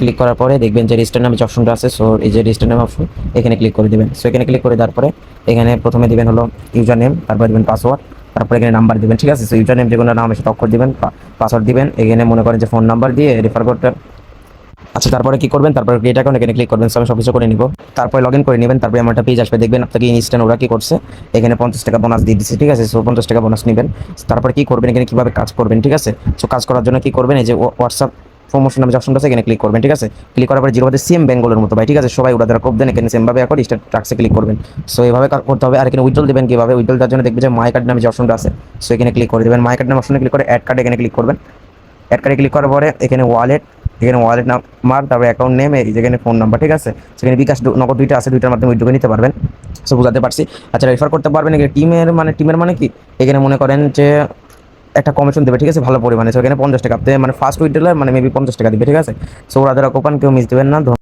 Click করার পরে দেখবেন যে রেজিস্টার নামে যে অপশনটা আছে, সো এই যে রেজিস্টার নাম অপশন এখানে ক্লিক করে দিবেন। সো এখানে ক্লিক করে দেওয়ার পরে এখানে প্রথমে দিবেন হলো ইউজার নেম, তারপরে দিবেন পাসওয়ার্ড, তারপরে এখানে নাম্বার দিবেন, ঠিক আছে। সো ইউজার নেম যে কোনো নাম এসে অক্ষর দিবেন, পাসওয়ার্ড দিবেন, এখানে মনে করেন যে ফোন নাম্বার দিয়ে রেফার কোডটা। আচ্ছা, তারপরে কি করবেন, তারপরে ক্রিয়েট অ্যাকাউন্ট এখানে ক্লিক করবেন। আমি সব কিছু করে নিব, তারপরে লগ ইন করে নেবেন। তারপরে আমার একটা পেজ আসবে, দেখবেন আপনাকে ইনস্ট্যান্ট ওরা কি করছে এখানে 50 টাকা বোনাস দিয়ে দিচ্ছে, ঠিক আছে। সো 50 টাকা বোনাস নেবেন। তারপরে কি করবেন, এখানে কীভাবে কাজ করবেন, ঠিক আছে। সো কাজ করার জন্য কি করবেন, এই যে হোয়াটসঅ্যাপ প্রমোশন নামে যে অপশনটা আছে এখানে ক্লিক করবেন, ঠিক আছে। ক্লিক করার পরে জিরোতে সেম বেঙ্গলের মতো ভাই, ঠিক আছে। সবাই ওরা দ্বারা কোপ দেন, এখানে সেমভাবে এখন স্টার্ট টাক্সে ক্লিক করবেন। সো এইভাবে করতে হবে। আর এখানে উইথড্রল দেবেন কীভাবে, উইথড্রল দেওয়ার জন্য দেখবেন যে মাই কার্ড নামে যে অপশনটা আছে, সো এখানে ক্লিক করে দেবেন। মাই কার্ড নামে অপশনে ক্লিক করে অ্যাড কার্ড এখানে ক্লিক করবেন। অ্যাড কার্ডে ক্লিক করার পরে এখানে ওয়ালেট, এখানে ওয়ালেট নাম্বার, তারপরে অ্যাকাউন্ট নেম, এই যেখানে ফোন নাম্বার, ঠিক আছে। সেখানে বিকাশ নগদ দুইটা আছে, দুইটার মাধ্যমে উইথড্র নিতে পারবেন। সো বুঝাতে পারছি। আচ্ছা, রেফার করতে পারবেন। এখানে টিমের মানে কি, এখানে মনে করেন যে একটা কমিশন দেবে, ঠিক আছে, ভালো পরিমাণে। সো এখানে 50 টাকা, মানে ফার্স্ট উইথড্রলে মানে মেবি 50 টাকা দিবে, ঠিক আছে। সো ওরা যারা কোপান কেউ মিস দেবেন না।